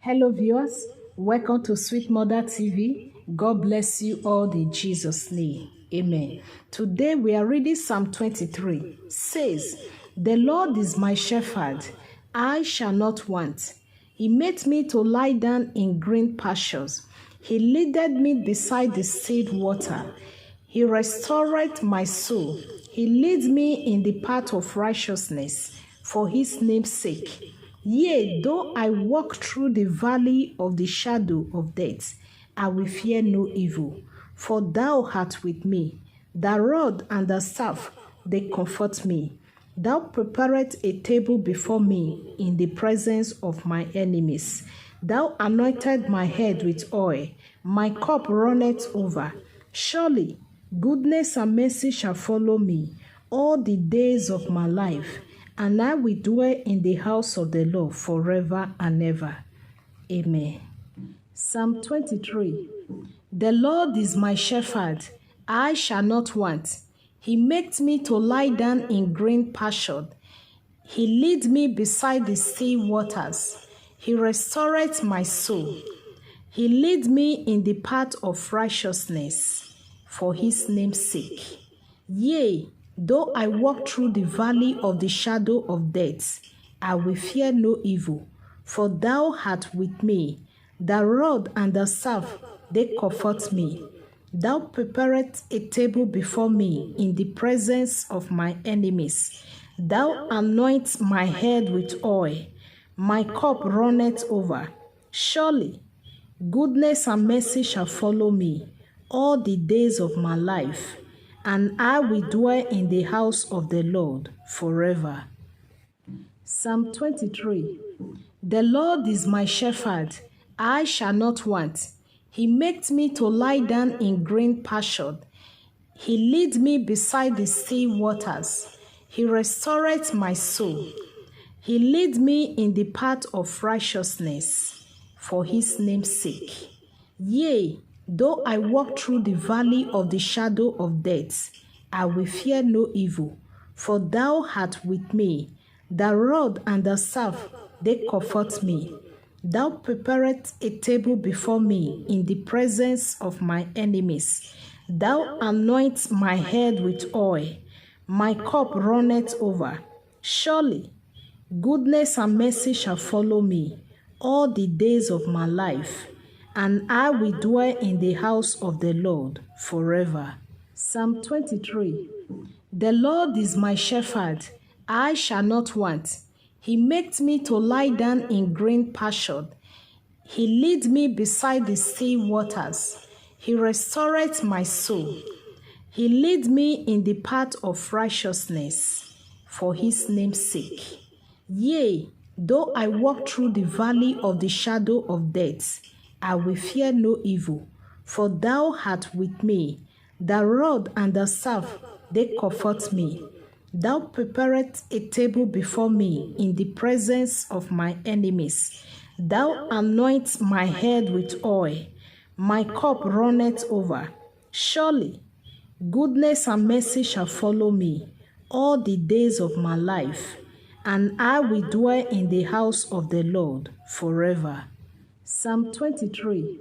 Hello, viewers. Welcome to Sweet Mother TV. God bless you all in Jesus' name. Amen. Today we are reading Psalm 23. Says, "The Lord is my shepherd, I shall not want. He made me to lie down in green pastures. He leadeth me beside the still water. He restored my soul. He leads me in the path of righteousness for his name's sake. Yea, though I walk through the valley of the shadow of death, I will fear no evil, for thou art with me. Thy rod and thy staff, they comfort me. Thou preparest a table before me in the presence of my enemies. Thou anointed my head with oil, my cup runneth over. Surely goodness and mercy shall follow me all the days of my life, and I will dwell in the house of the Lord forever and ever. Amen. Psalm 23. The Lord is my shepherd, I shall not want. He makes me to lie down in green pastures. He leads me beside the still waters. He restoreth my soul. He leads me in the path of righteousness for his name's sake. Yea, though I walk through the valley of the shadow of death, I will fear no evil, for thou art with me. The rod and the staff, they comfort me. Thou preparest a table before me in the presence of my enemies. Thou anointest my head with oil. My cup runneth over. Surely goodness and mercy shall follow me all the days of my life, and I will dwell in the house of the Lord forever. Psalm 23. The Lord is my shepherd, I shall not want. He makes me to lie down in green pastures. He leads me beside the still waters. He restoreth my soul. He leads me in the path of righteousness for his name's sake. Yea, though I walk through the valley of the shadow of death, I will fear no evil, for thou art with me. The rod and the staff, they comfort me. Thou preparest a table before me in the presence of my enemies. Thou anointest my head with oil. My cup runneth over. Surely goodness and mercy shall follow me all the days of my life, and I will dwell in the house of the Lord forever. Psalm 23. The Lord is my shepherd, I shall not want. He makes me to lie down in green pastures. He leads me beside the still waters. He restoreth my soul. He leads me in the path of righteousness for his name's sake. Yea, though I walk through the valley of the shadow of death, I will fear no evil, for thou art with me. The rod and the staff, they comfort me. Thou preparest a table before me in the presence of my enemies. Thou anointest my head with oil. My cup runneth over. Surely goodness and mercy shall follow me all the days of my life, and I will dwell in the house of the Lord forever. Psalm 23.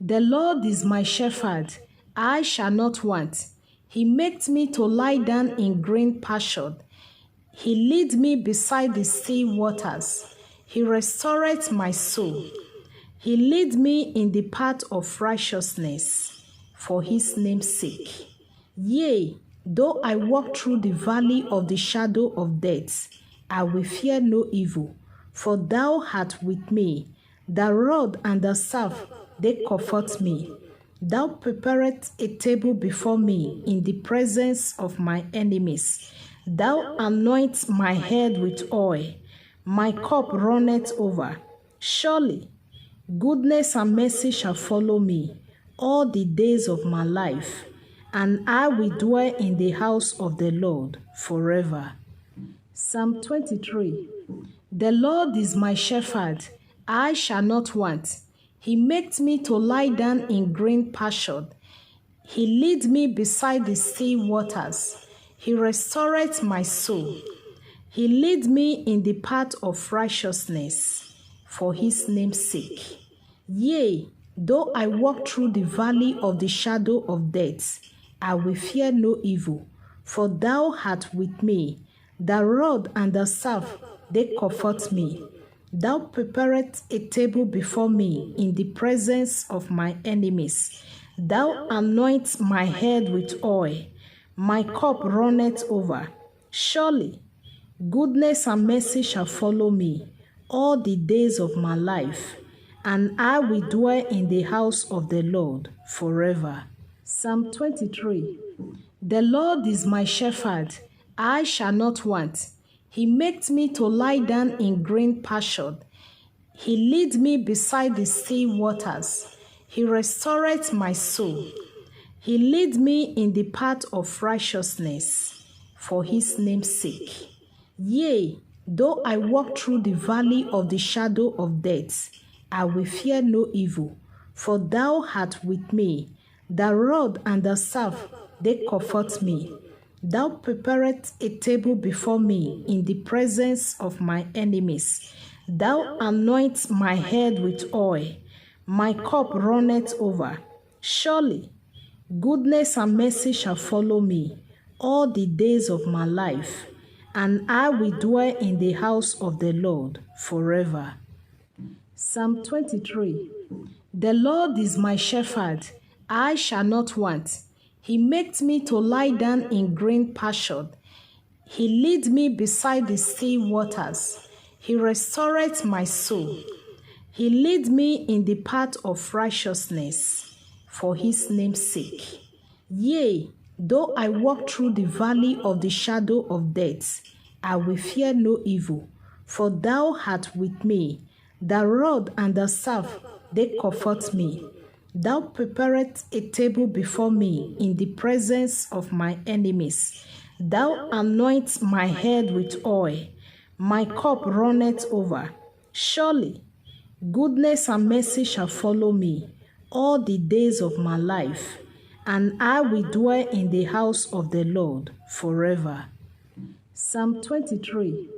The Lord is my shepherd, I shall not want. He makes me to lie down in green pastures. He leads me beside the still waters. He restoreth my soul. He leads me in the path of righteousness for his name's sake. Yea, though I walk through the valley of the shadow of death, I will fear no evil, for thou art with me. The rod and the staff, they comfort me. Thou preparest a table before me in the presence of my enemies. Thou anointest my head with oil. My cup runneth over. Surely goodness and mercy shall follow me all the days of my life, and I will dwell in the house of the Lord forever. Psalm 23. The Lord is my shepherd, I shall not want. He makes me to lie down in green pastures. He leads me beside the still waters. He restoreth my soul. He leads me in the path of righteousness for his name's sake. Yea, though I walk through the valley of the shadow of death, I will fear no evil, for thou art with me. The rod and the staff, they comfort me. Thou preparest a table before me in the presence of my enemies. Thou anointest my head with oil. My cup runneth over. Surely, goodness and mercy shall follow me all the days of my life, and I will dwell in the house of the Lord forever. Psalm 23. The Lord is my shepherd, I shall not want. He makes me to lie down in green pasture. He leads me beside the still waters. He restoreth my soul. He leads me in the path of righteousness for his name's sake. Yea, though I walk through the valley of the shadow of death, I will fear no evil, for thou art with me. The rod and the staff, they comfort me. Thou preparest a table before me in the presence of my enemies. Thou anointest my head with oil. My cup runneth over. Surely, goodness and mercy shall follow me all the days of my life, and I will dwell in the house of the Lord forever. Psalm 23. The Lord is my shepherd, I shall not want. He makes me to lie down in green pasture. He leads me beside the still waters. He restoreth my soul. He leads me in the path of righteousness for his name's sake. Yea, though I walk through the valley of the shadow of death, I will fear no evil, for thou art with me. The rod and the staff, they comfort me. Thou preparest a table before me in the presence of my enemies. Thou anointest my head with oil. My cup runneth over. Surely, goodness and mercy shall follow me all the days of my life, and I will dwell in the house of the Lord forever. Psalm 23.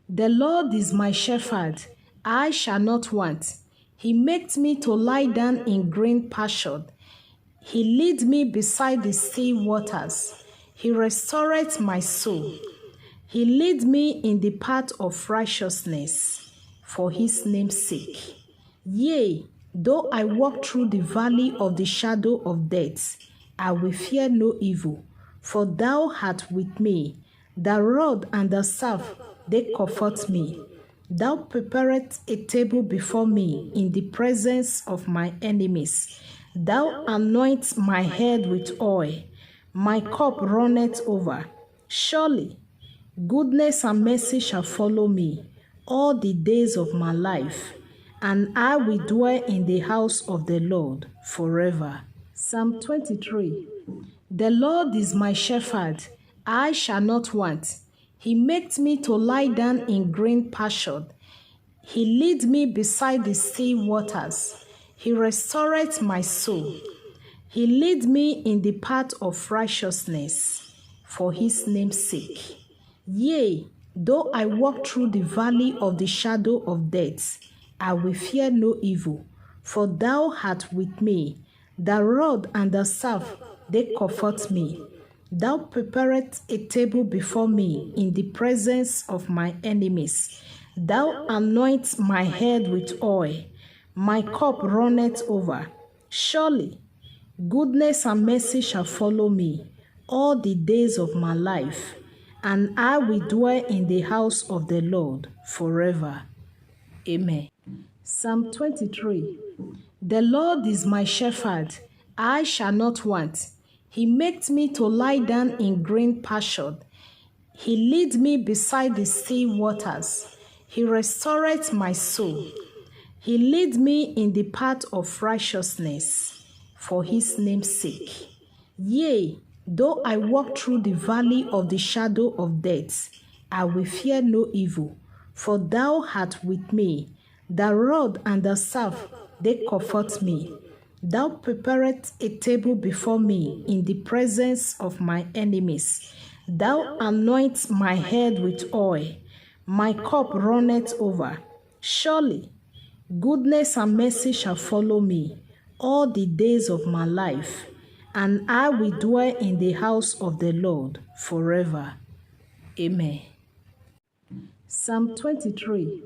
The Lord is my shepherd, I shall not want. He makes me to lie down in green pasture. He leads me beside the still waters. He restoreth my soul. He leads me in the path of righteousness for his name's sake. Yea, though I walk through the valley of the shadow of death, I will fear no evil, for thou art with me. The rod and the staff, they comfort me. Thou preparest a table before me in the presence of my enemies. Thou anointest my head with oil. My cup runneth over. Surely, goodness and mercy shall follow me all the days of my life, and I will dwell in the house of the Lord forever. Psalm 23. The Lord is my shepherd, I shall not want. He makes me to lie down in green pasture. He leads me beside the still waters. He restoreth my soul. He leads me in the path of righteousness for his name's sake. Yea, though I walk through the valley of the shadow of death, I will fear no evil, for thou art with me. The rod and the staff, they comfort me. Thou preparest a table before me in the presence of my enemies. Thou anointest my head with oil. My cup runneth over. Surely, goodness and mercy shall follow me all the days of my life, and I will dwell in the house of the Lord forever. Amen. Psalm 23. The Lord is my shepherd, I shall not want. He makes me to lie down in green pasture. He leads me beside the still waters. He restoreth my soul. He leads me in the path of righteousness for his name's sake. Yea, though I walk through the valley of the shadow of death, I will fear no evil, for thou art with me. The rod and the staff, they comfort me. Thou preparest a table before me in the presence of my enemies. Thou anointest my head with oil. My cup runneth over. Surely, Goodness and mercy shall follow me all the days of my life, and I will dwell in the house of the Lord forever. Amen. Psalm 23.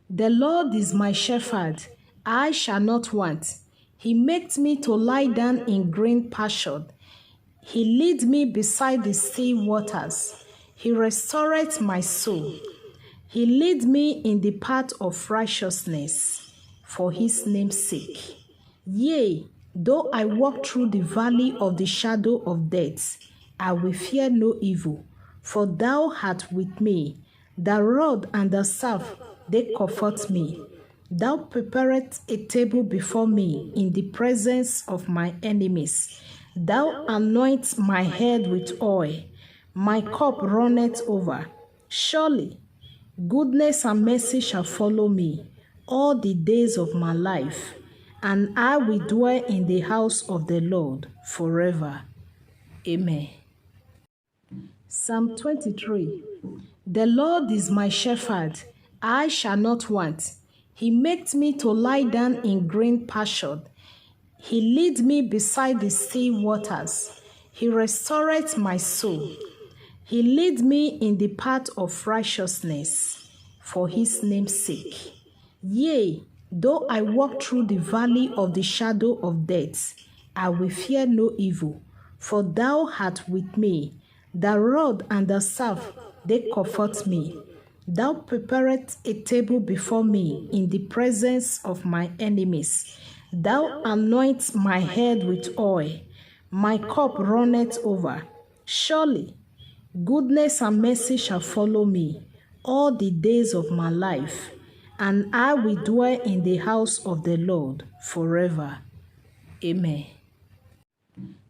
The Lord is my shepherd, I shall not want. He makes me to lie down in green pasture. He leads me beside the still waters. He restoreth my soul. He leads me in the path of righteousness for his name's sake. Yea, though I walk through the valley of the shadow of death, I will fear no evil, for thou art with me. The rod and the staff, they comfort me. Thou preparest a table before me in the presence of my enemies. Thou anointest my head with oil. My cup runneth over. Surely, goodness and mercy shall follow me all the days of my life, and I will dwell in the house of the Lord forever. Amen. Psalm 23. The Lord is my shepherd, I shall not want. He makes me to lie down in green pasture. He leads me beside the still waters. He restoreth my soul. He leads me in the path of righteousness for his name's sake. Yea, though I walk through the valley of the shadow of death, I will fear no evil, for thou art with me. The rod and the staff, they comfort me. Thou preparest a table before me in the presence of my enemies. Thou anointest my head with oil. My cup runneth over. Surely, goodness and mercy shall follow me all the days of my life, and I will dwell in the house of the Lord forever. Amen.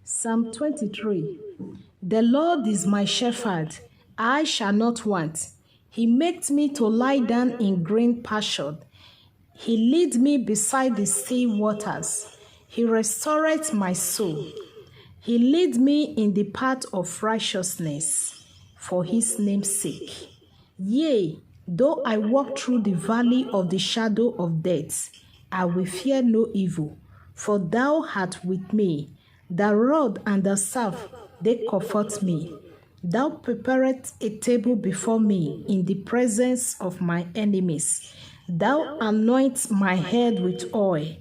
Psalm 23. The Lord is my shepherd, I shall not want. He makes me to lie down in green pasture. He leads me beside the still waters. He restoreth my soul. He leads me in the path of righteousness for his name's sake. Yea, though I walk through the valley of the shadow of death, I will fear no evil, for thou art with me. The rod and the staff, they comfort me. Thou preparest a table before me in the presence of my enemies. Thou anointest my head with oil.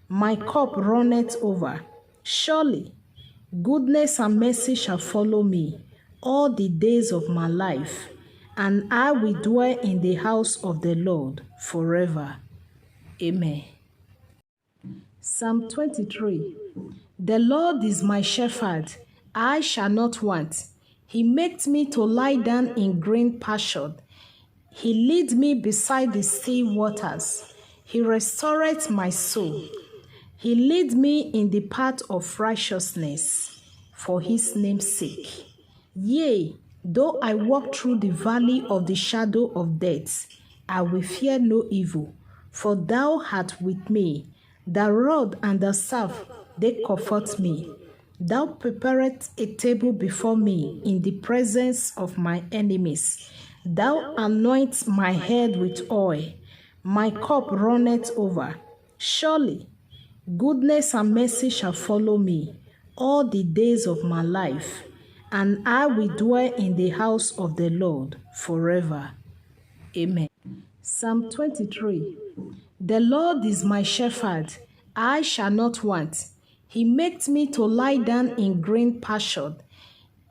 My cup runneth over. Surely, goodness and mercy shall follow me all the days of my life, and I will dwell in the house of the Lord forever. Amen. Psalm 23. The Lord is my shepherd, I shall not want. He makes me to lie down in green pasture. He leads me beside the still waters. He restoreth my soul. He leads me in the path of righteousness for his name's sake. Yea, though I walk through the valley of the shadow of death, I will fear no evil, for thou art with me. The rod and the staff, they comfort me. Thou preparest a table before me in the presence of my enemies. Thou anointest my head with oil. My cup runneth over. Surely, goodness and mercy shall follow me all the days of my life, and I will dwell in the house of the Lord forever. Amen. Psalm 23. The Lord is my shepherd, I shall not want. He makes me to lie down in green pasture.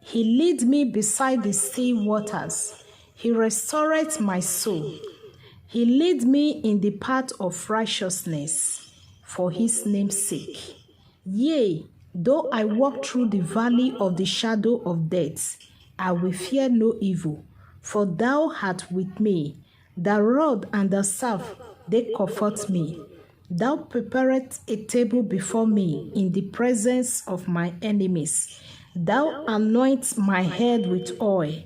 He leads me beside the still waters. He restoreth my soul. He leads me in the path of righteousness for his name's sake. Yea, though I walk through the valley of the shadow of death, I will fear no evil, for thou art with me. The rod and the staff, they comfort me. Thou preparest a table before me in the presence of my enemies. Thou anointest my head with oil.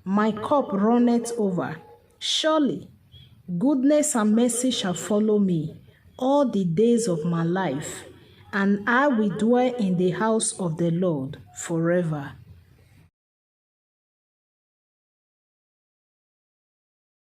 My cup runneth over. Surely, goodness and mercy shall follow me all the days of my life, and I will dwell in the house of the Lord forever.